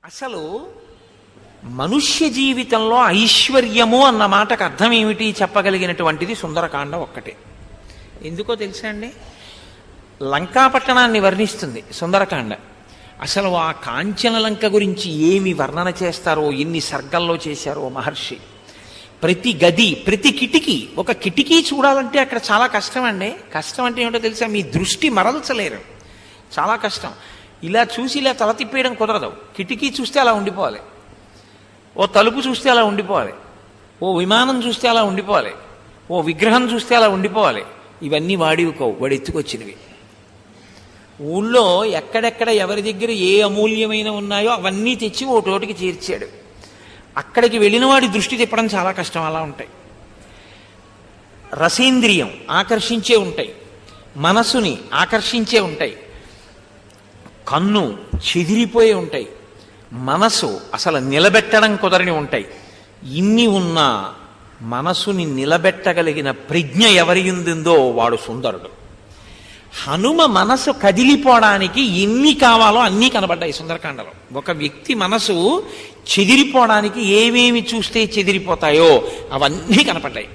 అసలు మనుష్య జీవితంలో ఐశ్వర్యము అన్న మాటకు అర్థం ఏమిటి చెప్పగలిగినటువంటిది సుందరకాండ ఒక్కటే. ఎందుకో తెలుసా అండి? లంకాపట్టణాన్ని వర్ణిస్తుంది సుందరకాండ. అసలు ఆ కాంచన లంక గురించి ఏమి వర్ణన చేస్తారో, ఎన్ని సర్గల్లో చేశారో మహర్షి. ప్రతి గది, ప్రతి కిటికీ, ఒక కిటికీ చూడాలంటే అక్కడ చాలా కష్టం అండి. కష్టం అంటే ఏమిటో తెలుసా? మీ దృష్టి మరల్చలేరు, చాలా కష్టం. ఇలా చూసి ఇలా తల తిప్పేయడం కుదరదు. కిటికీ చూస్తే అలా ఉండిపోవాలి, ఓ తలుపు చూస్తే అలా ఉండిపోవాలి, ఓ విమానం చూస్తే అలా ఉండిపోవాలి, ఓ విగ్రహం చూస్తే అలా ఉండిపోవాలి. ఇవన్నీ వాడివికోవు, వాడు ఎత్తుకొచ్చినవి. ఊళ్ళో ఎక్కడెక్కడ ఎవరి దగ్గర ఏ అమూల్యమైన ఉన్నాయో అవన్నీ తెచ్చి ఓ తోటికి చేర్చాడు. అక్కడికి వెళ్ళిన వాడి దృష్టి తిప్పడం చాలా కష్టం. అలా ఉంటాయి. రసేంద్రియం ఆకర్షించే ఉంటాయి, మనసుని ఆకర్షించే ఉంటాయి, కన్ను చెదిరిపోయి ఉంటాయి, మనసు అసలు నిలబెట్టడం కుదరని ఉంటాయి. ఇన్ని ఉన్నా మనసుని నిలబెట్టగలిగిన ప్రజ్ఞ ఎవరి ఉందో వాడు సుందరుడు. హనుమ మనసు కదిలిపోవడానికి ఎన్ని కావాలో అన్నీ కనబడ్డాయి సుందరకాండలో. ఒక వ్యక్తి మనసు చెదిరిపోవడానికి ఏమేమి చూస్తే చెదిరిపోతాయో అవన్నీ కనపడ్డాయి.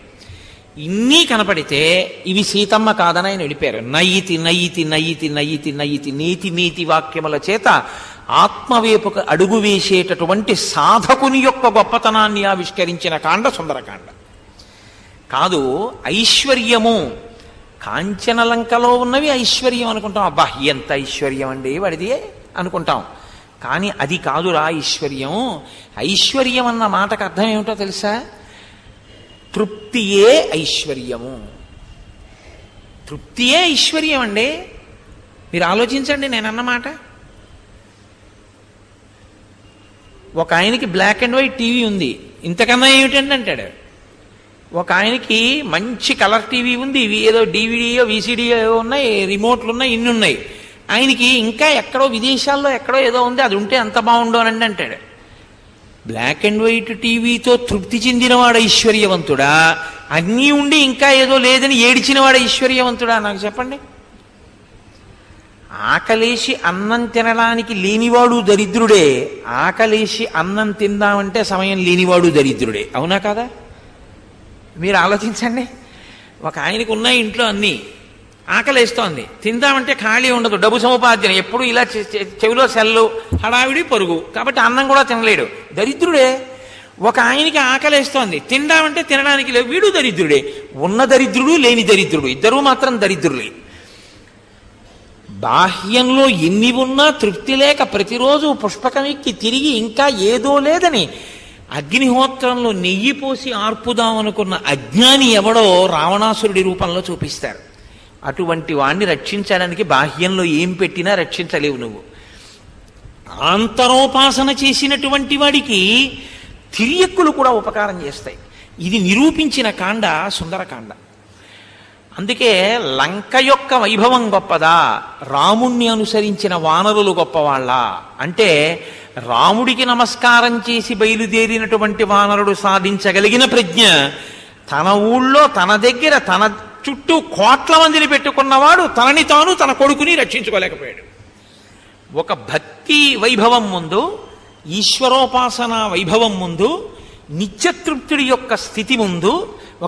ఇన్ని కనపడితే ఇవి సీతమ్మ కాదని ఆయన వెళ్ళిపోయారు. నయితి నయితి నయితి నయితి నయితి నీతి నీతి వాక్యముల చేత ఆత్మవేపుకు అడుగు వేసేటటువంటి సాధకుని యొక్క గొప్పతనాన్ని ఆవిష్కరించిన కాండ సుందరకాండ. కాదు ఐశ్వర్యము, కాంచనలంకలో ఉన్నవి ఐశ్వర్యం అనుకుంటాం. అబ్బా ఎంత ఐశ్వర్యం అండి వాడిది అనుకుంటాం. కానీ అది కాదురా ఐశ్వర్యం. ఐశ్వర్యం అన్న మాటకు అర్థం ఏమిటో తెలుసా? తృప్తియే ఐశ్వర్యము. తృప్తియే ఐశ్వర్యం అండి. మీరు ఆలోచించండి నేనన్నమాట. ఒక ఆయనకి బ్లాక్ అండ్ వైట్ టీవీ ఉంది, ఇంతకన్నా ఏమిటండి అంటాడు. ఒక ఆయనకి మంచి కలర్ టీవీ ఉంది, ఇవి ఏదో డివిడియో విసిడియో ఉన్నాయి, రిమోట్లు ఉన్నాయి, ఇన్ని ఉన్నాయి. ఆయనకి ఇంకా ఎక్కడో విదేశాల్లో ఎక్కడో ఏదో ఉంది, అది ఉంటే ఎంత బాగుండోనండి అంటాడు. బ్లాక్ అండ్ వైట్ టీవీతో తృప్తి చెందినవాడు ఐశ్వర్యవంతుడా, అన్నీ ఉండి ఇంకా ఏదో లేదని ఏడిచినవాడు ఐశ్వర్యవంతుడా? నాకు చెప్పండి. ఆకలేసి అన్నం తినడానికి లేనివాడు దరిద్రుడే, ఆకలేసి అన్నం తిందామంటే సమయం లేనివాడు దరిద్రుడే. అవునా కాదా? మీరు ఆలోచించండి. ఒక ఆయనకు ఉన్న ఇంట్లో అన్నీ, ఆకలేస్తోంది, తిందామంటే ఖాళీ ఉండదు, డబ్బు సముపార్జన, ఎప్పుడు ఇలా చెవిలో సెల్లు, హడావిడి పరుగు, కాబట్టి అన్నం కూడా తినలేడు, దరిద్రుడే. ఒక ఆయనకి ఆకలేస్తోంది, తిందామంటే తినడానికి లేవు, వీడు దరిద్రుడే. ఉన్న దరిద్రుడు లేని దరిద్రుడు, ఇద్దరూ మాత్రం దరిద్రులే. బాహ్యంలో ఎన్ని ఉన్నా తృప్తి లేక ప్రతిరోజు పుష్పకం ఎక్కి తిరిగి ఇంకా ఏదో లేదని అగ్నిహోత్రంలో నెయ్యి పోసి ఆర్పుదామనుకున్న అజ్ఞాని ఎవడో రావణాసురుడి రూపంలో చూపిస్తారు. అటువంటి వాణ్ణి రక్షించడానికి బాహ్యంలో ఏం పెట్టినా రక్షించలేవు నువ్వు. ఆంతరోపాసన చేసినటువంటి వాడికి తిరియక్కులు కూడా ఉపకారం చేస్తాయి. ఇది నిరూపించిన కాండ సుందరకాండ. అందుకే లంక యొక్క వైభవం గొప్పదా, రాముణ్ణి అనుసరించిన వానరులు గొప్పవాళ్ళ అంటే రాముడికి నమస్కారం చేసి బయలుదేరినటువంటి వానరుడు సాధించగలిగిన ప్రజ్ఞ తన ఊళ్ళో తన దగ్గర తన చుట్టూ కోట్ల మందిని పెట్టుకున్నవాడు తనని తాను తన కొడుకుని రక్షించుకోలేకపోయాడు. ఒక భక్తి వైభవం ముందు, ఈశ్వరోపాసన వైభవం ముందు, నిత్యతృప్తుడి యొక్క స్థితి ముందు,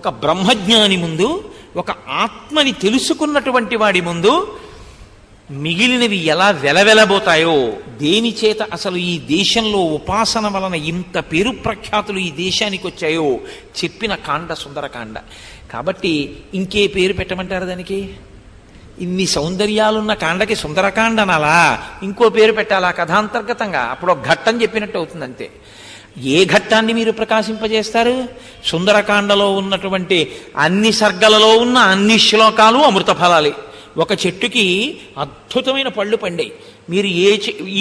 ఒక బ్రహ్మజ్ఞాని ముందు, ఒక ఆత్మని తెలుసుకున్నటువంటి వాడి ముందు మిగిలినవి ఎలా వెలవెలబోతాయో, దేని చేత అసలు ఈ దేశంలో ఉపాసన వలన ఇంత పేరు ప్రఖ్యాతులు ఈ దేశానికి వచ్చాయో చెప్పిన కాండ సుందరకాండ. కాబట్టి ఇంకే పేరు పెట్టమంటారు దానికి? ఇన్ని సౌందర్యాలున్న కాండకి సుందరకాండ అనాలా? ఇంకో పేరు పెట్టాలా కథాంతర్గతంగా? అప్పుడు ఒక ఘట్టం చెప్పినట్టు అవుతుంది అంతే. ఏ ఘట్టాన్ని మీరు ప్రకాశింపజేస్తారు? సుందరకాండలో ఉన్నటువంటి అన్ని సర్గలలో ఉన్న అన్ని శ్లోకాలు అమృత ఫలాలే. ఒక చెట్టుకి అద్భుతమైన పళ్ళు పండాయి. మీరు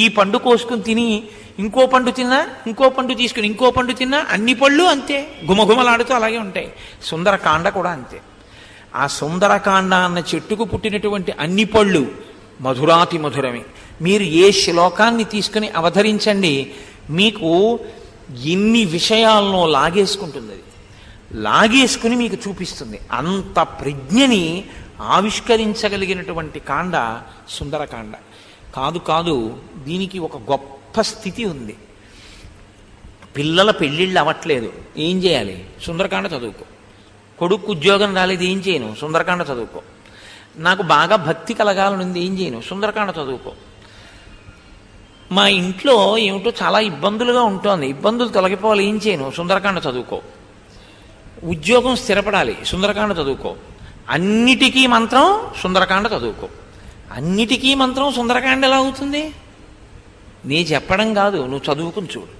ఈ పండు కోసుకుని తిని ఇంకో పండు తిన్నా, ఇంకో పండు తీసుకుని ఇంకో పండు తిన్నా అన్ని పళ్ళు అంతే గుమగుమలాడుతూ అలాగే ఉంటాయి. సుందరకాండ కూడా అంతే. ఆ సుందరకాండ అన్న చెట్టుకు పుట్టినటువంటి అన్ని పళ్ళు మధురాతి మధురమే. మీరు ఏ శ్లోకాన్ని తీసుకుని అవతరించండి, మీకు ఎన్ని విషయాలను లాగేసుకుంటుంది, అది లాగేసుకుని మీకు చూపిస్తుంది. అంత ప్రజ్ఞని ఆవిష్కరించగలిగినటువంటి కాండ సుందరకాండ. కాదు దీనికి ఒక గొప్ప స్థితి ఉంది. పిల్లల పెళ్ళిళ్ళు అవ్వట్లేదు, ఏం చేయాలి? సుందరకాండ చదువుకో. కొడుకు ఉద్యోగం రాలేదు, ఏం చేయను? సుందరకాండ చదువుకో. నాకు బాగా భక్తి కలగాలనుంది, ఏం చేయను? సుందరకాండ చదువుకో. మా ఇంట్లో ఏమిటో చాలా ఇబ్బందులుగా ఉంటుంది, ఇబ్బందులు తొలగిపోవాలి, ఏం చేయను? సుందరకాండ చదువుకో. ఉద్యోగం స్థిరపడాలి, సుందరకాండ చదువుకో. అన్నిటికీ మంత్రం సుందరకాండ చదువుకో. అన్నిటికీ మంత్రం సుందరకాండ ఎలా అవుతుంది? నీ చెప్పడం కాదు, నువ్వు చదువుకుని చూడు.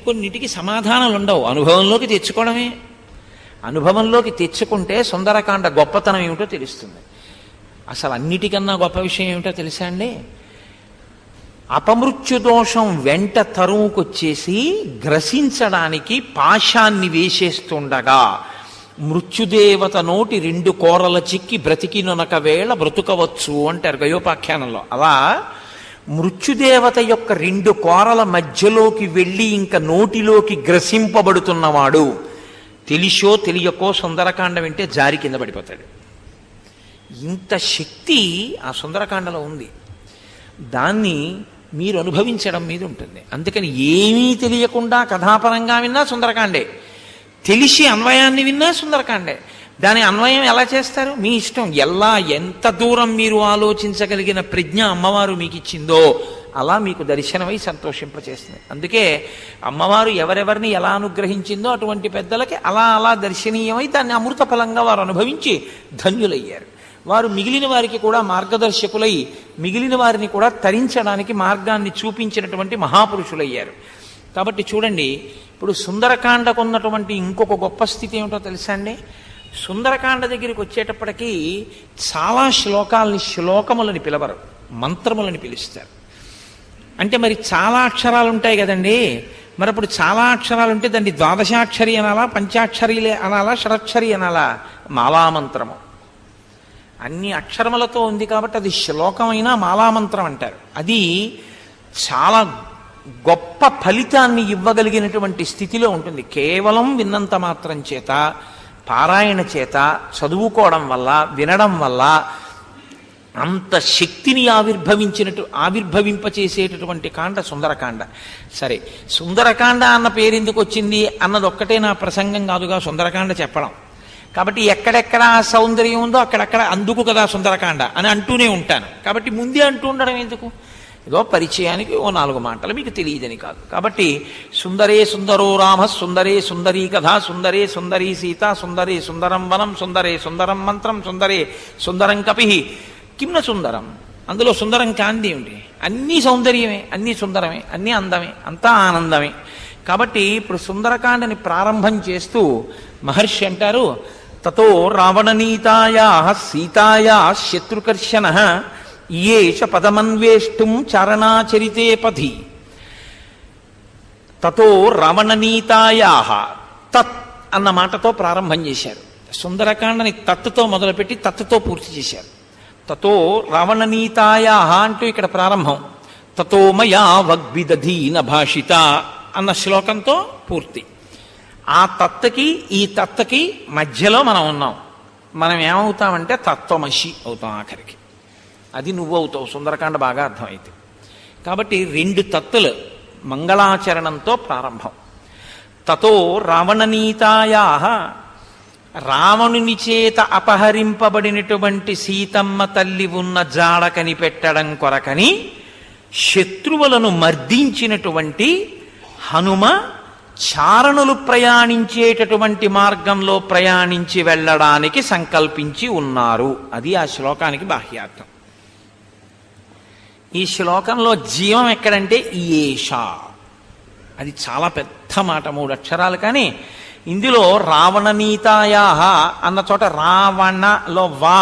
కొన్నిటికి సమాధానాలు ఉండవు, అనుభవంలోకి తెచ్చుకోవడమే. అనుభవంలోకి తెచ్చుకుంటే సుందరకాండ గొప్పతనం ఏమిటో తెలుస్తుంది. అసలు అన్నిటికన్నా గొప్ప విషయం ఏమిటో తెలుసా అండి? అపమృత్యు దోషం వెంట తరువుకొచ్చేసి గ్రసించడానికి పాశాన్ని వేసేస్తుండగా మృత్యుదేవత నోటి 2 కోరల చిక్కి బ్రతికినొనక వేళ బ్రతుకవచ్చు అంటారు గయోపాఖ్యానంలో. అలా మృత్యుదేవత యొక్క 2 కోరల మధ్యలోకి వెళ్ళి ఇంకా నోటిలోకి గ్రసింపబడుతున్నవాడు తెలిసో తెలియకో సుందరకాండ వింటే జారి కింద పడిపోతాడు. ఇంత శక్తి ఆ సుందరకాండలో ఉంది. దాన్ని మీరు అనుభవించడం మీద ఉంటుంది. అందుకని ఏమీ తెలియకుండా కథాపరంగా విన్నా సుందరకాండే, తెలిసి అన్వయాన్ని విన్నా సుందరకాండే. దాని అన్వయం ఎలా చేస్తారు? మీ ఇష్టం. ఎంత దూరం మీరు ఆలోచించగలిగిన ప్రజ్ఞ అమ్మవారు మీకు ఇచ్చిందో అలా మీకు దర్శనమై సంతోషింపచేస్తుంది. అందుకే అమ్మవారు ఎవరెవరిని ఎలా అనుగ్రహించిందో అటువంటి పెద్దలకి అలా అలా దర్శనీయమై దాన్ని అమృత ఫలంగా వారు అనుభవించి ధన్యులయ్యారు. వారు మిగిలిన వారికి కూడా మార్గదర్శకులై మిగిలిన వారిని కూడా తరించడానికి మార్గాన్ని చూపించినటువంటి మహాపురుషులయ్యారు. కాబట్టి చూడండి, ఇప్పుడు సుందరకాండకు ఉన్నటువంటి ఇంకొక గొప్ప స్థితి ఏమిటో తెలుసా అండి? సుందరకాండ దగ్గరికి వచ్చేటప్పటికీ చాలా శ్లోకములని పిలవరు, మంత్రములని పిలుస్తారు. అంటే మరి చాలా అక్షరాలు ఉంటాయి కదండి. మరి అప్పుడు చాలా అక్షరాలు ఉంటే దాన్ని ద్వాదశాక్షరి అనాలా, పంచాక్షరి అనాలా, షడక్షరి అనాలా? మాలామంత్రము అన్ని అక్షరములతో ఉంది కాబట్టి అది శ్లోకమైన మాలామంత్రం అంటారు. అది చాలా గొప్ప ఫలితాన్ని ఇవ్వగలిగినటువంటి స్థితిలో ఉంటుంది. కేవలం విన్నంత మాత్రం చేత, పారాయణ చేత, చదువుకోవడం వల్ల, వినడం వల్ల అంత శక్తిని ఆవిర్భవింపచేసేటటువంటి కాండ సుందరకాండ. సరే, సుందరకాండ అన్న పేరు ఎందుకు వచ్చింది అన్నది ఒక్కటే నా ప్రసంగం కాదుగా సుందరకాండ చెప్పడం. కాబట్టి ఎక్కడెక్కడ సౌందర్యం ఉందో అక్కడక్కడ అందుకు కదా సుందరకాండ అని అంటూనే ఉంటాను. కాబట్టి ముందే అంటూ ఉండడం ఎందుకు? ఏదో పరిచయానికి 4 మాటలు మీకు తెలియదని కాదు. కాబట్టి సుందరే సుందరో రామ, సుందరే సుందరీ కథ, సుందరే సుందరీ సీత, సుందరే సుందరం వనం, సుందరే సుందరం మంత్రం, సుందరే సుందరం కపి, కిమ్న సుందరం. అందులో సుందరం కాంతి ఏమిటి? అన్నీ సౌందర్యమే, అన్నీ సుందరమే, అన్నీ అందమే, అంతా ఆనందమే. కాబట్టి ఇప్పుడు సుందరకాండని ప్రారంభం చేస్తూ మహర్షి అంటారు, తతో రావణనీతాయా సీతాయా శత్రుకర్షణ ఏష పదమన్వేష్టం చారణాచరితే పథి. తతో రావణనీతాయా, తత్ అన్న మాటతో ప్రారంభం చేశారు. సుందరకాండని తత్తుతో మొదలుపెట్టి తత్తుతో పూర్తి చేశారు. తతో రావణనీతాయా అంటూ ఇక్కడ ప్రారంభం. తతో మయా వగ్విదధీన భాషిత అన్న శ్లోకంతో పూర్తి. ఆ తత్తకి ఈ తత్తకి మధ్యలో మనం ఉన్నాం. మనం ఏమవుతామంటే తత్వమసి అవుతాం ఆఖరికి. అది నువ్వు అవుతావు సుందరకాండ బాగా అర్థమైతే. కాబట్టి 2 తత్తులు మంగళాచరణంతో ప్రారంభం. తతో రావణనీతాయా, రావణుని చేత అపహరింపబడినటువంటి సీతమ్మ తల్లి ఉన్న జాడ కనిపెట్టడం కొరకని శత్రువులను మర్దించినటువంటి హనుమ చారణులు ప్రయాణించేటటువంటి మార్గంలో ప్రయాణించి వెళ్ళడానికి సంకల్పించి ఉన్నారు. అది ఆ శ్లోకానికి బాహ్యార్థం. ఈ శ్లోకంలో జీవం ఎక్కడంటే ఈయేష. అది చాలా పెద్ద మాట, 3 అక్షరాలు. కానీ ఇందులో రావణనీతాయా అన్న చోట రావణలో వా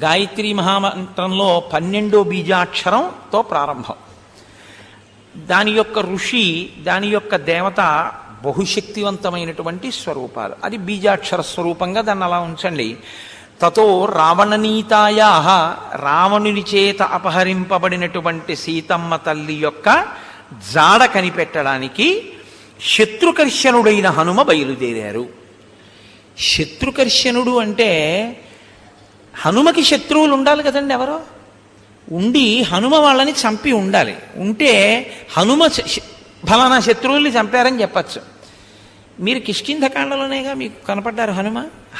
గాయత్రీ మహామంత్రంలో 12వ బీజాక్షరంతో ప్రారంభం. దాని యొక్క ఋషి, దాని యొక్క దేవత బహుశక్తివంతమైనటువంటి స్వరూపాలు. అది బీజాక్షర స్వరూపంగా దాన్ని అలా ఉంచండి. తతో రావణనీతాయా, రావణుని చేత అపహరింపబడినటువంటి సీతమ్మ తల్లి యొక్క జాడ కనిపెట్టడానికి శత్రుకర్షణుడైన హనుమ బయలుదేరారు. శత్రుకర్షణుడు అంటే హనుమకి శత్రువులు ఉండాలి కదండి. ఎవరో ఉండి హనుమ వాళ్ళని చంపి ఉండాలి. ఉంటే హనుమ ఫలానా శత్రువుల్ని చంపారని చెప్పచ్చు. మీరు కిష్కింధకాండలోనేగా మీకు కనపడ్డారు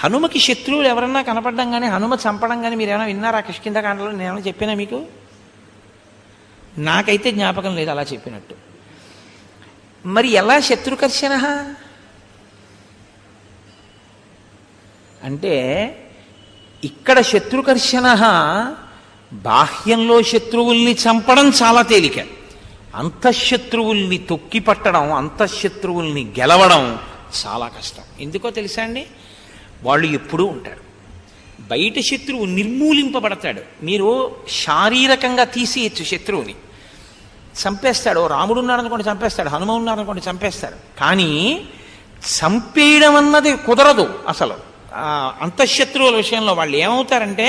హనుమకి శత్రువులు ఎవరన్నా కనపడ్డం కానీ హనుమ చంపడం కానీ మీరు ఏమైనా విన్నారా? కిష్కింధకాండలో నేనేమైనా చెప్పినా మీకు? నాకైతే జ్ఞాపకం లేదు అలా చెప్పినట్టు. మరి ఎలా శత్రుకర్షణ అంటే, ఇక్కడ శత్రుకర్షణ బాహ్యంలో శత్రువుల్ని చంపడం చాలా తేలిక, అంతఃశత్రువుల్ని తొక్కి పట్టడం, అంతఃశత్రువుల్ని గెలవడం చాలా కష్టం. ఎందుకో తెలుసా అండి? వాళ్ళు ఎప్పుడూ ఉంటారు. బయట శత్రువు నిర్మూలింపబడతాడు. మీరు శారీరకంగా తీసేయచ్చు, శత్రువుని చంపేస్తాడు. రాముడు ఉన్నారనుకోండి చంపేస్తాడు, హనుమ ఉన్నారనుకోండి చంపేస్తాడు. కానీ చంపేయడం అన్నది కుదరదు అసలు. అంతఃశత్రువుల విషయంలో వాళ్ళు ఏమవుతారంటే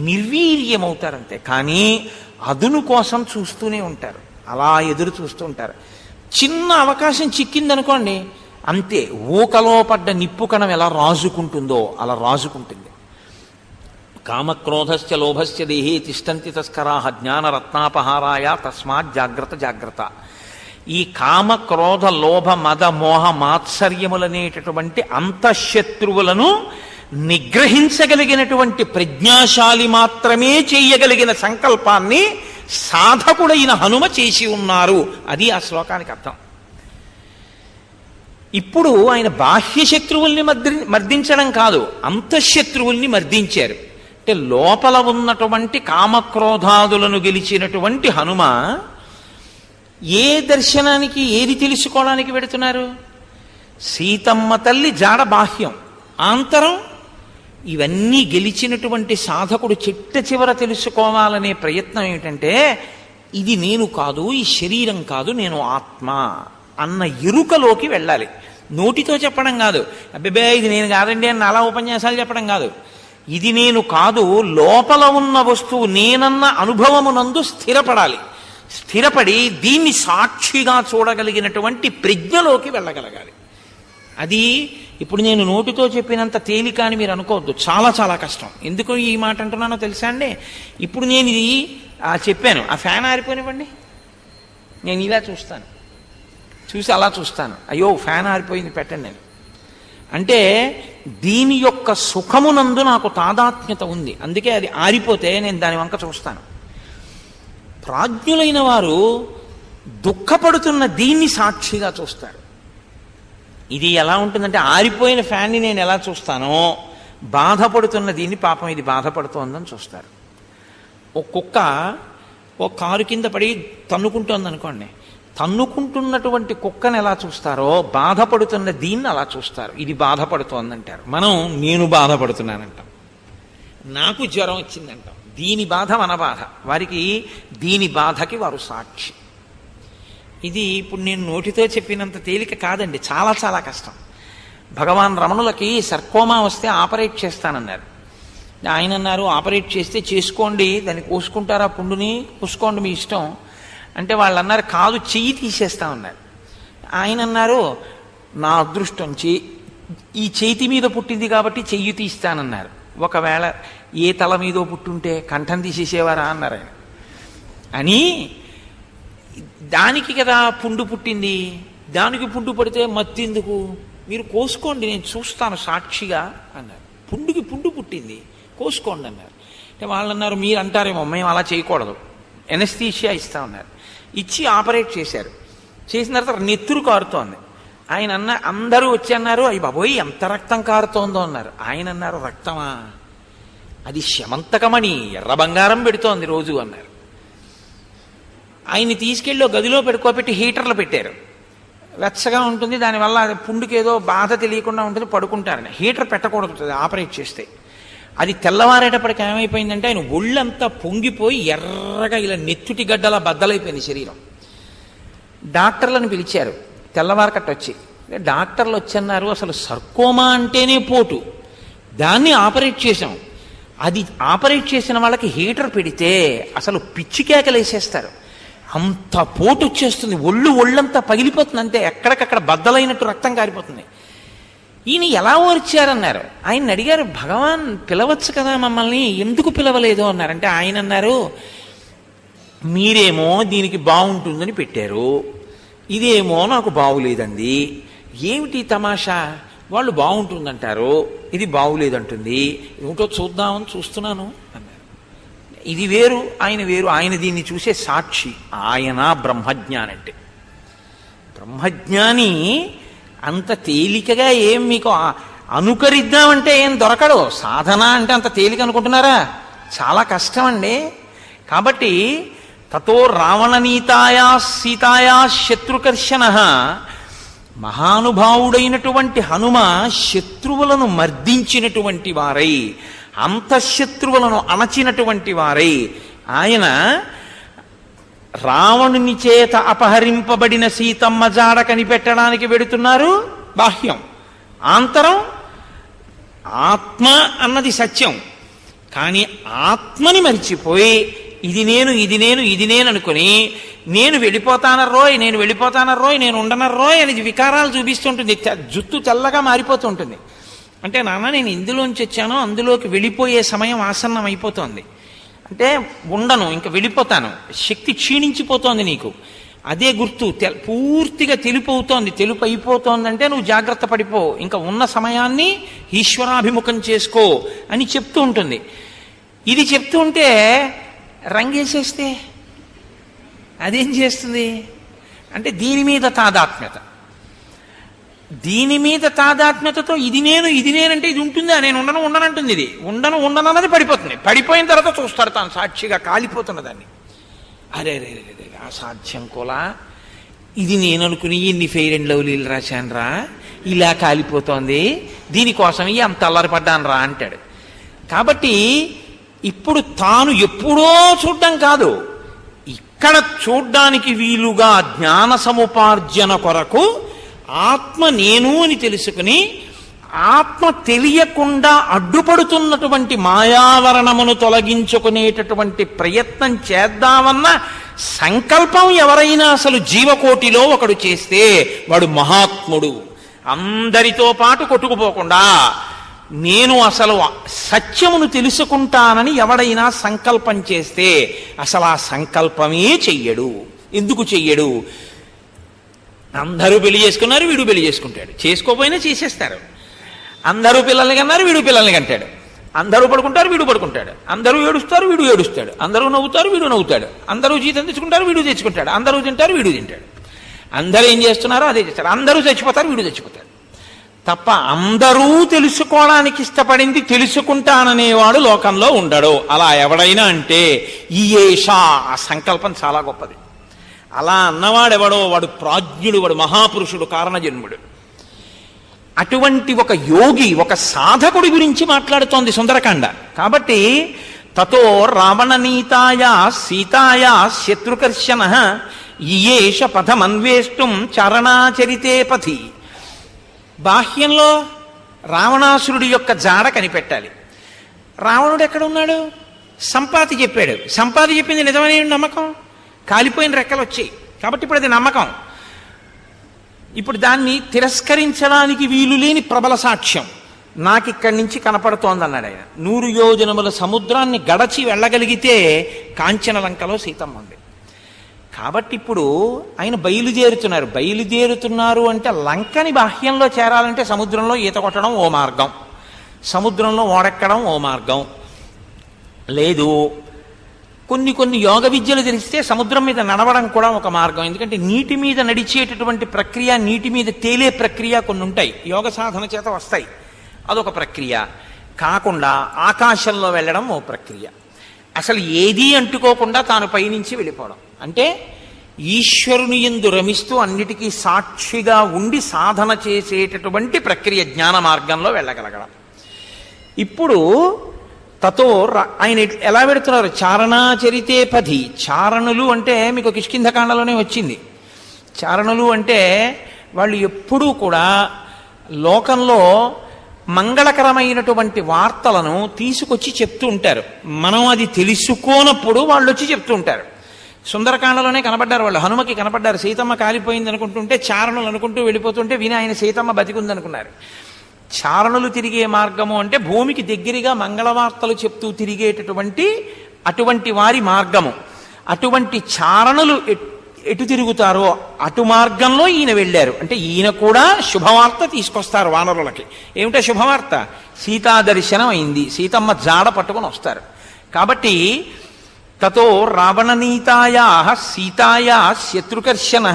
నిర్వీర్యమవుతారంతే. కానీ అదును కోసం చూస్తూనే ఉంటారు, అలా ఎదురు చూస్తూ ఉంటారు. చిన్న అవకాశం చిక్కిందనుకోండి అంతే, ఊకలో పడ్డ నిప్పు కణం ఎలా రాజుకుంటుందో అలా రాజుకుంటుంది. కామక్రోధశ్చ లోభశ్చ దేహే తిష్టంతి తస్కరాః జ్ఞానరత్నాపహారాయ తస్మాత్ జాగ్రత్త జాగ్రత్త. ఈ కామ క్రోధ లోభ మద మోహ మాత్సర్యములనేటటువంటి అంతఃశత్రువులను నిగ్రహించగలిగినటువంటి ప్రజ్ఞాశాలి మాత్రమే చేయగలిగిన సంకల్పాన్ని సాధకుడైన హనుమ చేసి ఉన్నారు. అది ఆ శ్లోకానికి అర్థం. ఇప్పుడు ఆయన బాహ్య శత్రువుల్ని మర్దించడం కాదు, అంతఃశత్రువుల్ని మర్దించారు. అంటే లోపల ఉన్నటువంటి కామక్రోధాదులను గెలిచినటువంటి హనుమ ఏ దర్శనానికి, ఏది తెలుసుకోవడానికి పెడుతున్నారు? సీతమ్మ తల్లి జాడ బాహ్యం, ఆంతరం ఇవన్నీ గెలిచినటువంటి సాధకుడు చిట్ట చివర తెలుసుకోవాలనే ప్రయత్నం ఏమిటంటే, ఇది నేను కాదు, ఈ శరీరం కాదు, నేను ఆత్మ అన్న ఎరుకలోకి వెళ్ళాలి. నోటితో చెప్పడం కాదు, అబ్బే ఇది నేను కాదండి అని అలా ఉపన్యాసాలు చెప్పడం కాదు. ఇది నేను కాదు, లోపల ఉన్న వస్తువు నేనన్న అనుభవమునందు స్థిరపడాలి. స్థిరపడి దీన్ని సాక్షిగా చూడగలిగినటువంటి ప్రజ్ఞలోకి వెళ్ళగలగాలి. అది ఇప్పుడు నేను నోటితో చెప్పినంత తేలిక అని మీరు అనుకోవద్దు, చాలా చాలా కష్టం. ఎందుకు ఈ మాట అంటున్నానో తెలుసా అండి? ఇప్పుడు నేను ఇది చెప్పాను, ఆ ఫ్యాన్ ఆరిపోనివ్వండి, నేను ఇలా చూస్తాను, చూసి అలా చూస్తాను, అయ్యో ఫ్యాన్ ఆరిపోయింది పెట్టండి నేను అంటే, దీని యొక్క సుఖమునందు నాకు తాదాత్మ్యత ఉంది, అందుకే అది ఆరిపోతే నేను దాని వంక చూస్తాను. ప్రాజ్ఞులైన వారు దుఃఖపడుతున్న దీన్ని సాక్షిగా చూస్తారు. ఇది ఎలా ఉంటుందంటే, ఆరిపోయిన ఫ్యాన్ని నేను ఎలా చూస్తానో బాధపడుతున్న దీన్ని, పాపం ఇది బాధపడుతోందని చూస్తారు. ఓ కుక్క ఓ కారు కింద పడి తన్నుకుంటోంది అనుకోండి, తన్నుకుంటున్నటువంటి కుక్కను ఎలా చూస్తారో బాధపడుతున్న దీన్ని అలా చూస్తారు. ఇది బాధపడుతోందంటారు, మనం నేను బాధపడుతున్నానంటాం, నాకు జ్వరం వచ్చిందంటాం. దీని బాధ మన బాధ, వారికి దీని బాధకి వారు సాక్షి. ఇది ఇప్పుడు నేను నోటితో చెప్పినంత తేలిక కాదండి, చాలా చాలా కష్టం. భగవాన్ రమణులకి సర్కోమా వస్తే ఆపరేట్ చేస్తానన్నారు. ఆయన అన్నారు, ఆపరేట్ చేస్తే చేసుకోండి, దాన్ని కోసుకుంటారా పుండుని, కోసుకోండి మీ ఇష్టం అంటే, వాళ్ళు అన్నారు కాదు చెయ్యి తీసేస్తా ఉన్నారు. ఆయన అన్నారు, నా అదృష్టం ఈ చేతి మీద పుట్టింది కాబట్టి చెయ్యి తీస్తానన్నారు. ఒకవేళ ఏ తల మీదో పుట్టుంటే కంఠం తీసేసేవారా అన్నారు ఆయన. అని దానికి కదా పుండు పుట్టింది, దానికి పుండు పడితే మత్తెందుకు, మీరు కోసుకోండి నేను చూస్తాను సాక్షిగా అన్నారు. పుండుకి పుండు పుట్టింది, కోసుకోండి అన్నారు. అంటే వాళ్ళు అన్నారు, మీరు అంటారేమో మేము అలా చేయకూడదు, ఎనస్థీషియా ఇస్తా ఉన్నారు. ఇచ్చి ఆపరేట్ చేశారు. చేసిన తర్వాత నెత్తురు కారుతోంది. ఆయన అందరూ వచ్చి అన్నారు, అయ్యి బాబోయ్ ఎంత రక్తం కారుతోందో అన్నారు. ఆయన అన్నారు, రక్తమా, అది శమంతకమణి, ఎర్ర బంగారం పెడుతోంది రోజు అన్నారు. ఆయన్ని తీసుకెళ్ళి గదిలో పెట్టుకోబెట్టి హీటర్లు పెట్టారు, వెచ్చగా ఉంటుంది, దానివల్ల పుండుకి ఏదో బాధ తెలియకుండా ఉంటుంది, పడుకుంటారని. హీటర్ పెట్టకూడదు ఆపరేట్ చేస్తే. అది తెల్లవారేటప్పటికి ఏమైపోయిందంటే, ఆయన ఒళ్ళంతా పొంగిపోయి ఎర్రగా ఇలా నెత్తుటి గడ్డలా బద్దలైపోయింది శరీరం. డాక్టర్లను పిలిచారు తెల్లవారకట్ట వచ్చి. డాక్టర్లు వచ్చన్నారు, అసలు సర్కోమా అంటేనే పోటు, దాన్ని ఆపరేట్ చేశాం. అది ఆపరేట్ చేసిన వాళ్ళకి హీటర్ పెడితే అసలు పిచ్చి కేకలు వేసేస్తారు, అంత పోటు వచ్చేస్తుంది, ఒళ్ళంతా పగిలిపోతుంది, అంతే ఎక్కడికక్కడ బద్దలైనట్టు రక్తం కారిపోతుంది. ఈయన ఎలా ఓర్చారన్నారు. ఆయన అడిగారు, భగవాన్ పిలవచ్చు కదా మమ్మల్ని, ఎందుకు పిలవలేదు అన్నారంటే, ఆయన అన్నారు, మీరేమో దీనికి బాగుంటుందని పెట్టారు, ఇదేమో నాకు బాగులేదండి. ఏమిటి తమాషా? వాళ్ళు బాగుంటుందంటారు, ఇది బాగులేదంటుంది, ఏమిటో చూద్దామని చూస్తున్నాను అన్నారు. ఇది వేరు, ఆయన వేరు. ఆయన దీన్ని చూసే సాక్షి. ఆయన బ్రహ్మజ్ఞాని. అంటే బ్రహ్మజ్ఞాని అంత తేలికగా ఏం మీకు అనుకరిద్దామంటే ఏం దొరకడు. సాధన అంటే అంత తేలిక అనుకుంటున్నారా? చాలా కష్టం అండి. కాబట్టి తతో రావణనీతాయా సీతాయా శత్రుకర్షణ, మహానుభావుడైనటువంటి హనుమ శత్రువులను మర్దించినటువంటి వారై, అంతఃశత్రువులను అణచినటువంటి వారై, ఆయన రావణుని చేత అపహరింపబడిన సీతమ్మ జాడ కనిపెట్టడానికి వెడుతున్నారు. బాహ్యం. ఆంతరం ఆత్మ అన్నది సత్యం. కానీ ఆత్మని మరిచిపోయి ఇది నేను, ఇది నేను, ఇది నేను అనుకుని నేను వెళ్ళిపోతానర్రోయ్, నేను వెళ్ళిపోతానర్రోయ్, నేను ఉండనర్రోయ్ అనేది వికారాలు చూపిస్తుంటుంది. జుత్తు తెల్లగా మారిపోతూ ఉంటుంది. అంటే నాన్న నేను ఇందులోంచి వచ్చాను, అందులోకి వెళ్ళిపోయే సమయం ఆసన్నం అయిపోతోంది. అంటే ఉండను, ఇంకా వెళ్ళిపోతాను, శక్తి క్షీణించిపోతోంది నీకు. అదే గుర్తు. పూర్తిగా తెలుపు అవుతోంది. తెలుపు అయిపోతోందంటే నువ్వు జాగ్రత్త పడిపో, ఇంకా ఉన్న సమయాన్ని ఈశ్వరాభిముఖం చేసుకో అని చెప్తూ ఉంటుంది. ఇది చెప్తూ ఉంటే రంగేసేస్తే అదేం చేస్తుంది అంటే దీని మీద తాదాత్మ్యత. దీని మీద తాదాత్మ్యతతో ఇది నేను, ఇది నేనంటే ఇది ఉంటుందా? నేను ఉండను, ఉండనంటుంది. ఇది ఉండను, ఉండను అన్నది పడిపోతుంది. పడిపోయిన తర్వాత చూస్తాడు తాను సాక్షిగా కాలిపోతున్న దాన్ని. అరే రే రే అసాధ్యం కోలా, ఇది నేను అనుకుని ఎన్ని ఫెయిర్ అండ్ లవ్లీలు రాశాను రా, ఇలా కాలిపోతోంది, దీనికోసం అంత అల్లరిపడ్డాను రా అంటాడు. కాబట్టి ఇప్పుడు తాను ఎప్పుడో చూడ్డం కాదు, ఇక్కడ చూడ్డానికి వీలుగా జ్ఞాన సముపార్జన కొరకు ఆత్మ నేను అని తెలుసుకుని ఆత్మ తెలియకుండా అడ్డుపడుతున్నటువంటి మాయావరణమును తొలగించుకునేటటువంటి ప్రయత్నం చేద్దామన్న సంకల్పం ఎవరైనా అసలు జీవకోటిలో ఒకడు చేస్తే వాడు మహాత్ముడు. అందరితో పాటు కొట్టుకుపోకుండా నేను అసలు సత్యమును తెలుసుకుంటానని ఎవడైనా సంకల్పం చేస్తే అసలు ఆ సంకల్పమే చెయ్యడు. ఎందుకు చెయ్యడు? అందరూ పెళ్లి చేసుకున్నారు, వీడు పెళ్లి చేసుకుంటాడు. చేసుకోపోయినా చేసేస్తారు. అందరూ పిల్లల్ని కన్నారు, వీడు పిల్లల్ని కంటాడు. అందరూ పడుకుంటారు, వీడు పడుకుంటాడు. అందరూ ఏడుస్తారు, వీడు ఏడుస్తాడు. అందరూ నవ్వుతారు, వీడు నవ్వుతాడు. అందరూ జీతం తెచ్చుకుంటారు, వీడు తెచ్చుకుంటాడు. అందరూ తింటారు, వీడు తింటాడు. అందరూ ఏం చేస్తున్నారో అదే చేస్తారు. అందరూ చచ్చిపోతారు, వీడు చచ్చిపోతాడు. తప్ప అందరూ తెలుసుకోవడానికి ఇష్టపడింది తెలుసుకుంటాననేవాడు లోకంలో ఉండడు. అలా ఎవడైనా అంటే ఈ ఏషా, ఆ సంకల్పం చాలా గొప్పది. అలా అన్నవాడెవడో వాడు ప్రాజ్ఞుడు, వాడు మహాపురుషుడు, కారణజన్ముడు. అటువంటి ఒక యోగి, ఒక సాధకుడి గురించి మాట్లాడుతోంది సుందరకాండ. కాబట్టి తతో రావణనీతాయా సీతాయా శత్రుకర్షణ ఇయేష పథమన్వేష్టం చరణాచరితే పథి. బాహ్యంలో రావణాసురుడి యొక్క జాడ కనిపెట్టాలి. రావణుడు ఎక్కడ ఉన్నాడు? సంపాతి చెప్పాడు. సంపాతి చెప్పింది నిజమైన నమ్మకం. కాలిపోయిన రెక్కలు వచ్చాయి కాబట్టి ఇప్పుడు అది నమ్మకం. ఇప్పుడు దాన్ని తిరస్కరించడానికి వీలు లేని ప్రబల సాక్ష్యం నాకిక్కడి నుంచి కనపడుతోందన్నాడు ఆయన. 100 యోజనముల సముద్రాన్ని గడచి వెళ్ళగలిగితే కాంచనలంకలో సీతమ్మ ఉంది. కాబట్టి ఇప్పుడు ఆయన బయలుదేరుతున్నారు. బయలుదేరుతున్నారు అంటే లంకని బాహ్యంలో చేరాలంటే సముద్రంలో ఈత కొట్టడం ఓ మార్గం, సముద్రంలో ఓడెక్కడం ఓ మార్గం. లేదు, కొన్ని యోగ విద్యలు తెలిస్తే సముద్రం మీద నడవడం కూడా ఒక మార్గం. ఎందుకంటే నీటి మీద నడిచేటటువంటి ప్రక్రియ, నీటి మీద తేలే ప్రక్రియ కొన్ని ఉంటాయి, యోగ సాధన చేత వస్తాయి. అదొక ప్రక్రియ. కాకుండా ఆకాశంలో వెళ్ళడం ఓ ప్రక్రియ. అసలు ఏదీ అంటుకోకుండా తాను పైనుంచి వెళ్ళిపోవడం అంటే ఈశ్వరుని యందు రమిస్తూ అన్నిటికీ సాక్షిగా ఉండి సాధన చేసేటటువంటి ప్రక్రియ, జ్ఞాన మార్గంలో వెళ్ళగలగడం. ఇప్పుడు తతో ఆయన ఎలా పెడుతున్నారు? చారణాచరితే పథి. చారణులు అంటే మీకు కిష్కింధకాండలోనే వచ్చింది. చారణులు అంటే వాళ్ళు ఎప్పుడూ కూడా లోకంలో మంగళకరమైనటువంటి వార్తలను తీసుకొచ్చి చెప్తూ ఉంటారు. మనం అది తెలుసుకోనప్పుడు వాళ్ళు వచ్చి చెప్తూ ఉంటారు. సుందరకాండలోనే కనపడ్డారు వాళ్ళు. హనుమకి కనపడ్డారు. సీతమ్మ కాలిపోయింది అనుకుంటుంటే చారణులు అనుకుంటూ వెళ్ళిపోతుంటే విని ఆయన సీతమ్మ బతికుందనుకున్నారు. చారణులు తిరిగే మార్గము అంటే భూమికి దగ్గరగా మంగళవార్తలు చెప్తూ తిరిగేటటువంటి అటువంటి వారి మార్గము. అటువంటి చారణులు ఎటు తిరుగుతారో అటు మార్గంలో ఈయన వెళ్ళారు. అంటే ఈయన కూడా శుభవార్త తీసుకొస్తారు వానరులకి. ఏమిటో శుభవార్త? సీతా దర్శనం అయింది, సీతమ్మ జాడ పట్టుకొని వస్తారు. కాబట్టి తతో రావణనీతాయా సీతాయా శత్రుకర్షణ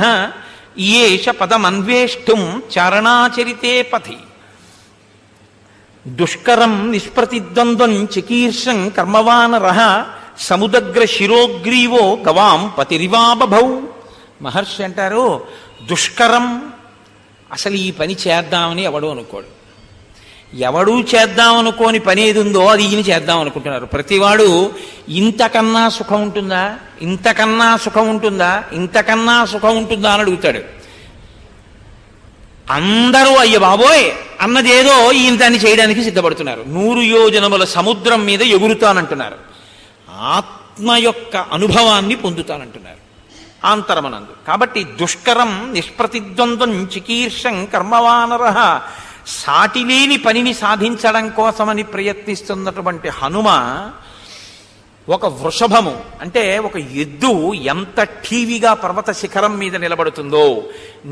ఈయేష పదమన్వేష్టం చారణాచరితే పథి దుష్కరం నిష్ప్రతిద్వంద్వం చికీర్షం కర్మవానరః సముదగ్ర శిరోగ్రీవో గవాం పతిరివాబభౌ. మహర్షి అంటారు, దుష్కరం, అసలు ఈ పని చేద్దామని ఎవడూ అనుకోడు. ఎవడూ చేద్దామనుకోని పని ఏది ఉందో అది ఈయన చేద్దాం అనుకుంటున్నారు. ప్రతివాడు ఇంతకన్నా సుఖం ఉంటుందా, ఇంతకన్నా సుఖం ఉంటుందా, ఇంతకన్నా సుఖం ఉంటుందా అని అడుగుతాడు. అందరూ అయ్య బాబోయ్ అన్నదేదో ఈయన దాన్ని చేయడానికి సిద్ధపడుతున్నారు. 100 యోజనముల సముద్రం మీద ఎగురుతానంటున్నారు. ఆత్మ యొక్క అనుభవాన్ని పొందుతానంటున్నారు ఆంతరమనందు. కాబట్టి దుష్కరం నిష్ప్రతిద్వంద్వం చికీర్షం కర్మవానరః, సాటిలేని పనిని సాధించడం కోసమని ప్రయత్నిస్తున్నటువంటి హనుమ ఒక వృషభము అంటే ఒక ఎద్దు ఎంత ఠీవిగా పర్వత శిఖరం మీద నిలబడుతుందో,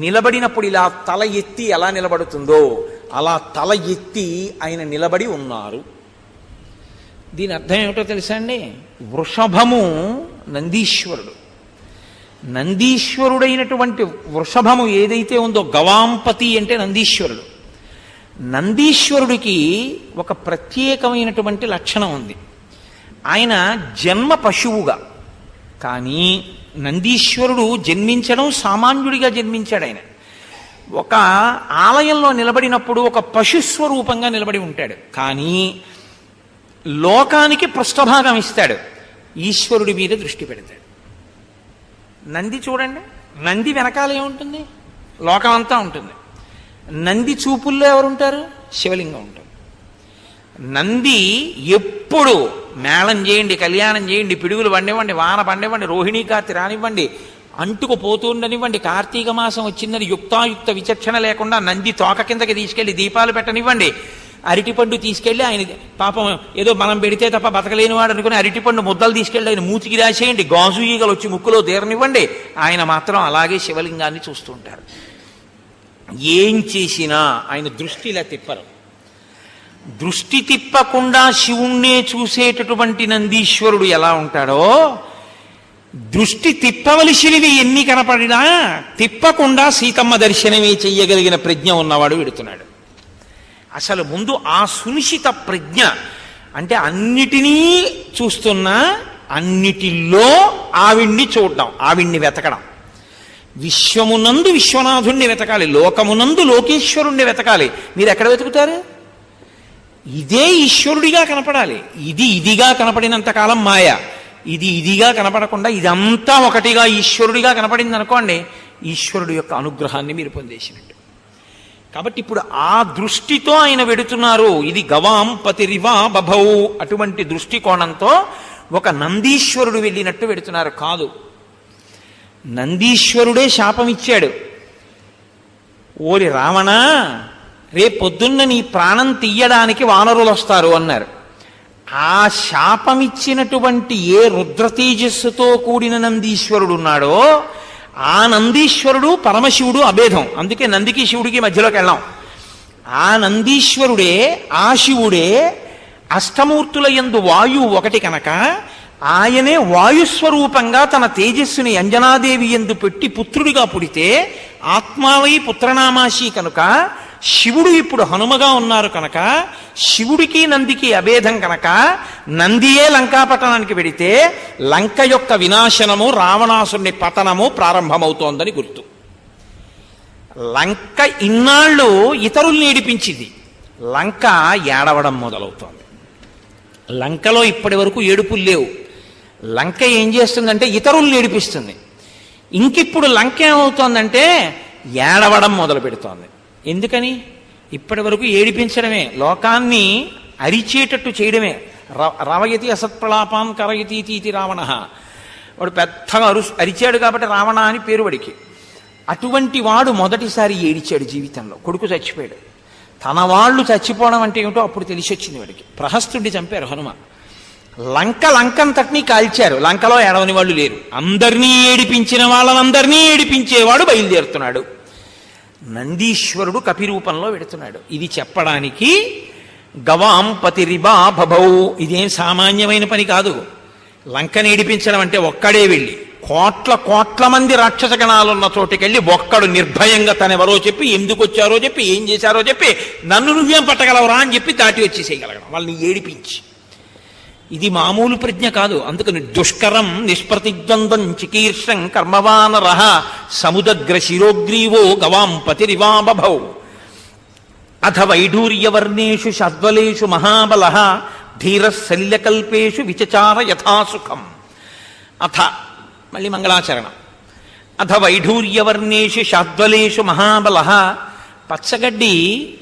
నిలబడినప్పుడు ఇలా తల ఎత్తి ఎలా నిలబడుతుందో అలా తల ఎత్తి ఆయన నిలబడి ఉన్నారు. దీని అర్థం ఏమిటో తెలుసా అండి? వృషభము నందీశ్వరుడు. నందీశ్వరుడైనటువంటి వృషభము ఏదైతే ఉందో, గవాంపతి అంటే నందీశ్వరుడు. నందీశ్వరుడికి ఒక ప్రత్యేకమైనటువంటి లక్షణం ఉంది. ఆయన జన్మ పశువుగా, కానీ నందీశ్వరుడు జన్మించడం సామాన్యుడిగా జన్మించాడు. ఆయన ఒక ఆలయంలో నిలబడినప్పుడు ఒక పశుస్వరూపంగా నిలబడి ఉంటాడు, కానీ లోకానికి పృష్ఠభాగం ఇస్తాడు, ఈశ్వరుడి మీద దృష్టి పెడతాడు. నంది చూడండి, నంది వెనకాల ఏముంటుంది? లోకం అంతా ఉంటుంది. నంది చూపుల్లో ఎవరుంటారు? శివలింగం ఉంటారు. నంది ఎప్పుడు మేళం చేయండి, కళ్యాణం చేయండి, పిడుగులు పండివ్వండి, వాన పండివ్వండి, రోహిణీ కార్తె రానివ్వండి, అంటుకుపోతుండనివ్వండి, కార్తీక మాసం వచ్చిందని యుక్తాయుక్త విచక్షణ లేకుండా నంది తోక కిందకి తీసుకెళ్లి దీపాలు పెట్టనివ్వండి, అరటిపండు తీసుకెళ్లి ఆయన పాపం ఏదో మనం పెడితే తప్ప బతకలేనివాడు అనుకుని అరటిపండు ముద్దలు తీసుకెళ్లి ఆయన మూతికి రాసేయండి, గాజు ఈగలు వచ్చి ముక్కులో తీరనివ్వండి, ఆయన మాత్రం అలాగే శివలింగాన్ని చూస్తూ ఉంటారు. ఏం చేసినా ఆయన దృష్టి ఇలా తిప్పరు. దృష్టి తిప్పకుండా శివుణ్ణే చూసేటటువంటి నందీశ్వరుడు ఎలా ఉంటాడో, దృష్టి తిప్పవలసినవి ఎన్ని కనపడినా తిప్పకుండా సీతమ్మ దర్శనమే చెయ్యగలిగిన ప్రజ్ఞ ఉన్నవాడు విడుతున్నాడు. అసలు ముందు ఆ సునిశిత ప్రజ్ఞ అంటే అన్నిటినీ చూస్తున్నా అన్నిటిలో ఆవిడ్ని చూడడం, ఆవిడ్ని వెతకడం. విశ్వమునందు విశ్వనాథుణ్ణి వెతకాలి, లోకమునందు లోకేశ్వరుణ్ణి వెతకాలి. మీరు ఎక్కడ వెతుకుతారు? ఇదే ఈశ్వరుడిగా కనపడాలి. ఇది ఇదిగా కనపడినంత కాలం మాయ, ఇది ఇదిగా కనపడకుండా ఇదంతా ఒకటిగా ఈశ్వరుడిగా కనపడింది అనుకోండి, ఈశ్వరుడు యొక్క అనుగ్రహాన్ని మీరు పొందేసినట్టు. కాబట్టి ఇప్పుడు ఆ దృష్టితో ఆయన వెడుతున్నారు. ఇది గవాం పతిరివా బభౌ, అటువంటి దృష్టికోణంతో ఒక నందీశ్వరుడు వెళ్ళినట్టు వెడుతున్నారు. కాదు, నందీశ్వరుడే శాపం ఇచ్చాడు. ఓరి రావణ, రేపొద్దున్న నీ ప్రాణం తీయడానికి వానరులు వస్తారు అన్నారు. ఆ శాపమిచ్చినటువంటి ఏ రుద్రతేజస్సుతో కూడిన నందీశ్వరుడు ఉన్నాడో ఆ నందీశ్వరుడు పరమశివుడు అభేదం. అందుకే నందికి శివుడికి మధ్యలోకి వెళ్ళాం. ఆ నందీశ్వరుడే, ఆ శివుడే అష్టమూర్తుల యందు వాయువు ఒకటి కనుక ఆయనే వాయుస్వరూపంగా తన తేజస్సుని అంజనాదేవి యందు పెట్టి పుత్రుడిగా పుడితే ఆత్మావై పుత్రనామాశి కనుక శివుడు ఇప్పుడు హనుమగా ఉన్నారు కనుక శివుడికి నందికి అభేదం కనుక నందియే లంకాపట్టణానికి వెడితే లంక యొక్క వినాశనము, రావణాసుని పతనము ప్రారంభమవుతోందని గుర్తు. లంక ఇన్నాళ్ళు ఇతరుల్ని ఏడిపించింది, లంక ఏడవడం మొదలవుతోంది. లంకలో ఇప్పటి వరకు ఏడుపులు లేవు. లంక ఏం చేస్తుందంటే ఇతరుల్ని ఏడిపిస్తుంది. ఇంకిప్పుడు లంక ఏమవుతోందంటే ఏడవడం మొదలు పెడుతోంది. ఎందుకని? ఇప్పటి వరకు ఏడిపించడమే, లోకాన్ని అరిచేటట్టు చేయడమే. రవయతి అసత్ప్రలాపాన్ కరయతీతి రావణ, వాడు పెద్దగా అరిచాడు కాబట్టి రావణ అని పేరు వాడికి. అటువంటి వాడు మొదటిసారి ఏడిచాడు జీవితంలో. కొడుకు చచ్చిపోయాడు. తన వాళ్ళు చచ్చిపోవడం అంటే ఏమిటో అప్పుడు తెలిసి వచ్చింది వాడికి. ప్రహస్తుడిని చంపారు హనుమ. లంకంతటినీ కాల్చారు. లంకలో ఏడవని వాళ్ళు లేరు. అందరినీ ఏడిపించిన వాళ్ళనందరినీ ఏడిపించేవాడు బయలుదేరుతున్నాడు. నందీశ్వరుడు కపిరూపంలో వెడుతున్నాడు. ఇది చెప్పడానికి గవాం పతిరిబా భభౌ, ఇదేం సామాన్యమైన పని కాదు. లంకని ఏడిపించడం అంటే ఒక్కడే వెళ్ళి కోట్ల మంది రాక్షస గణాలున్న చోటికెళ్ళి ఒక్కడు నిర్భయంగా తనెవరో చెప్పి ఎందుకు వచ్చారో చెప్పి ఏం చేశారో చెప్పి నన్ను నువ్వేం పట్టగలవరా అని చెప్పి దాటి వచ్చేసేయగలగడం, వాళ్ళని ఏడిపించి. ఇది మామూలు ప్రజ్ఞ కాదు. అందుకని దుష్కరం నిష్ప్రతిద్వంద్వం చికీర్షం కర్మవానరః సముదగ్ర శిరోగ్రీవో గవాం పతిరివా బభౌ అథ వైఢూర్యవర్ణేషు షద్వలేషు మహాబలః ధీరః శల్యకల్పేషు విచచార యథాసుఖం. అథ మళ్ళీ మంగళాచరణం. అథ వైఢూర్యవర్ణేషు షద్వలేషు మహాబలః, పచ్చగడ్డి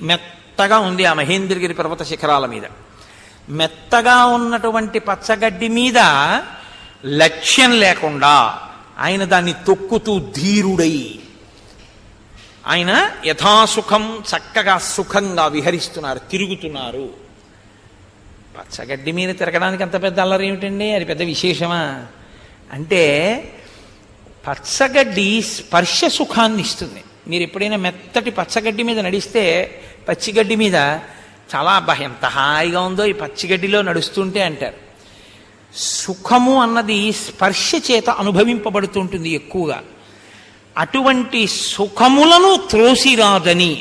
మెత్తగా ఉంది ఆ మహేంద్రగిరి పర్వత శిఖరాల మీద. మెత్తగా ఉన్నటువంటి పచ్చగడ్డి మీద లక్ష్యం లేకుండా ఆయన దాన్ని తొక్కుతూ ధీరుడై ఆయన యథాసుఖం చక్కగా సుఖంగా విహరిస్తున్నారు, తిరుగుతున్నారు. పచ్చగడ్డి మీద తిరగడానికి అంత పెద్ద అల్లరి ఏమిటండి? అది పెద్ద విశేషమా? అంటే పచ్చగడ్డి స్పర్శ సుఖాన్ని ఇస్తుంది. మీరు ఎప్పుడైనా మెత్తటి పచ్చగడ్డి మీద నడిస్తే, పచ్చిగడ్డి మీద చాలా ఎంత హాయిగా ఉందో ఈ పచ్చిగడ్డిలో నడుస్తుంటే అంటారు. సుఖము అన్నది స్పర్శ చేత అనుభవింపబడుతుంటుంది ఎక్కువగా. అటువంటి సుఖములను త్రోసిరాదని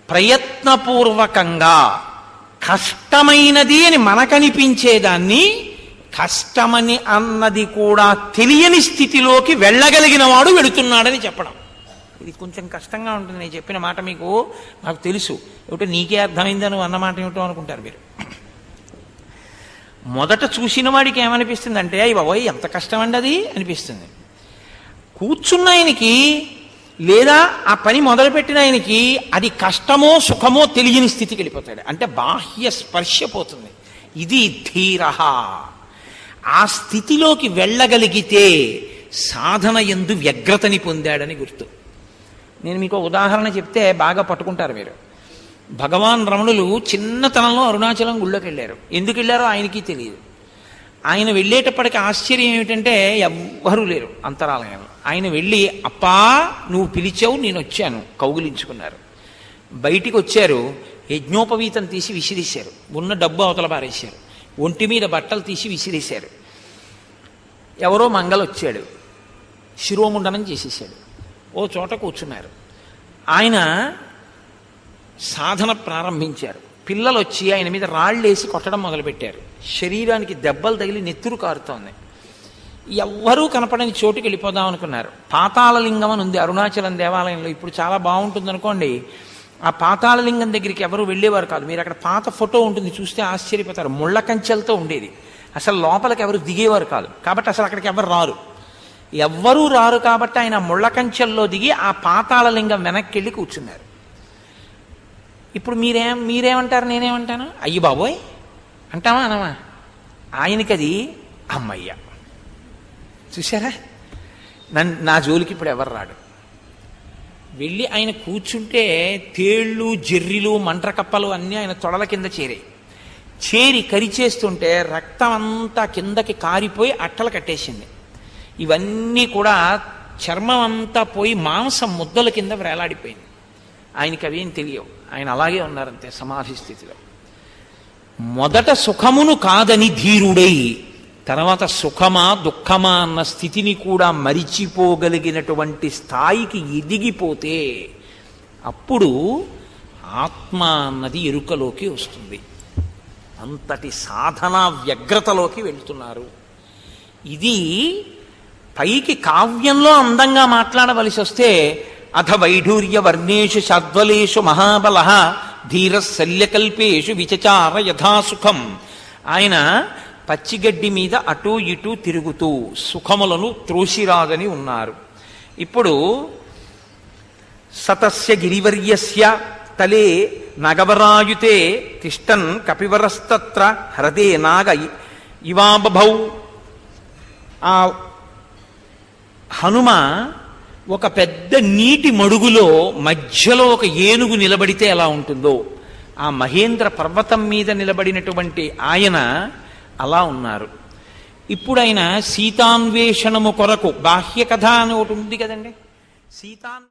ప్రయత్నపూర్వకంగా కష్టమైనది అని మనకనిపించేదాన్ని కష్టమని అన్నది కూడా తెలియని స్థితిలోకి వెళ్ళగలిగిన వాడు వెళుతున్నాడని చెప్పడం. ఇది కొంచెం కష్టంగా ఉంటుంది. నేను చెప్పిన మాట మీకు నాకు తెలుసు, ఏమిటో నీకే అర్థమైందా నువ్వు అన్నమాట ఏమిటో అనుకుంటారు మీరు. మొదట చూసిన వాడికి ఏమనిపిస్తుంది అంటే అయ్యి బాబోయ్ ఎంత కష్టం అండి అది అనిపిస్తుంది. కూర్చున్న ఆయనకి లేదా ఆ పని మొదలుపెట్టిన ఆయనకి అది కష్టమో సుఖమో తెలియని స్థితికి వెళ్ళిపోతాడు. అంటే బాహ్య స్పర్శ పోతుంది. ఇది ధీరః. ఆ స్థితిలోకి వెళ్ళగలిగితే సాధన యందు వ్యగ్రతని పొందాడని గుర్తు. నేను మీకు ఉదాహరణ చెప్తే బాగా పట్టుకుంటారు మీరు. భగవాన్ రమణులు చిన్నతనంలో అరుణాచలం గుళ్ళోకి వెళ్ళారు. ఎందుకు వెళ్ళారో ఆయనకి తెలియదు. ఆయన వెళ్ళేటప్పటికి ఆశ్చర్యం ఏమిటంటే ఎవ్వరూ లేరు అంతరాలయంలో. ఆయన వెళ్ళి అప్పా నువ్వు పిలిచావు నేను వచ్చాను కౌగిలించుకున్నారు. బయటికి వచ్చారు, యజ్ఞోపవీతం తీసి విసిరేశారు, ఉన్న డబ్బు అవతల పారేశారు, ఒంటి మీద బట్టలు తీసి విసిరేశారు. ఎవరో మంగళొచ్చాడు, శిరోముండనం చేసేసాడు, ఓ చోట కూర్చున్నారు. ఆయన సాధన ప్రారంభించారు. పిల్లలు వచ్చి ఆయన మీద రాళ్ళేసి కొట్టడం మొదలుపెట్టారు. శరీరానికి దెబ్బలు తగిలి నెత్తురు కారుతోంది. ఎవ్వరూ కనపడని చోటుకి వెళ్ళిపోదాం అనుకున్నారు. పాతాళలింగం అని ఉంది అరుణాచలం దేవాలయంలో. ఇప్పుడు చాలా బాగుంటుంది అనుకోండి. ఆ పాతాళలింగం దగ్గరికి ఎవరు వెళ్ళేవారు కాదు. మీరు అక్కడ పాత ఫోటో ఉంటుంది, చూస్తే ఆశ్చర్యపోతారు. ముళ్ళ కంచెలతో ఉండేది. అసలు లోపలికి ఎవరు దిగేవారు కాదు. కాబట్టి అసలు అక్కడికి ఎవరు రారు. ఎవ్వరూ రారు కాబట్టి ఆయన ముళ్ళ కంచెల్లో దిగి ఆ పాతాళలింగం వెనక్కి వెళ్ళి కూర్చున్నారు. ఇప్పుడు మీరేమంటారు, నేనేమంటాను? అయ్యి బాబోయ్ అంటామా అనమా? ఆయనకది అమ్మయ్య. చూసారా, నా జోలికి ఇప్పుడు ఎవరు రాడు. వెళ్ళి ఆయన కూర్చుంటే తేళ్ళు జెర్రిలు మంట్రకప్పలు అన్నీ ఆయన తొడల కింద చేరి కరిచేస్తుంటే రక్తం అంతా కిందకి కారిపోయి అట్టలు కట్టేసింది. ఇవన్నీ కూడా చర్మం అంతా పోయి మాంసం ముద్దల కింద వేలాడిపోయింది. ఆయనకి అవేం తెలియవు. ఆయన అలాగే ఉన్నారంతే సమాధి స్థితిలో. మొదట సుఖమును కాదని ధీరుడై తర్వాత సుఖమా దుఃఖమా అన్న స్థితిని కూడా మరిచిపోగలిగినటువంటి స్థాయికి ఎదిగిపోతే అప్పుడు ఆత్మ అన్నది ఎరుకలోకి వస్తుంది. అంతటి సాధనా వ్యగ్రతలోకి వెళ్తున్నారు. ఇది పైకి కావ్యంలో అందంగా మాట్లాడవలసి వస్తే అథ వైఢూర్య వర్ణేషు షద్వలేషు మహాబలః ధీరః శల్యకల్పేషు విచచార యథాసుఖం. ఆయన పచ్చిగడ్డి మీద అటూ ఇటూ తిరుగుతూ సుఖములను త్రోసిరాదని ఉన్నారు. ఇప్పుడు సతస్య గిరివర్యస్య తలే నగవరాయుతే తిష్టన్ కపివరస్తత్ర హ్రదే నాగ ఇవాబభౌ. ఆ హనుమ ఒక పెద్ద నీటి మడుగులో మధ్యలో ఒక ఏనుగు నిలబడితే ఎలా ఉంటుందో ఆ మహేంద్ర పర్వతం మీద నిలబడినటువంటి ఆయన అలా ఉన్నారు. ఇప్పుడైనా సీతాన్వేషణము కొరకు బాహ్య కథ అని ఒకటి ఉంది కదండి. సీతాన్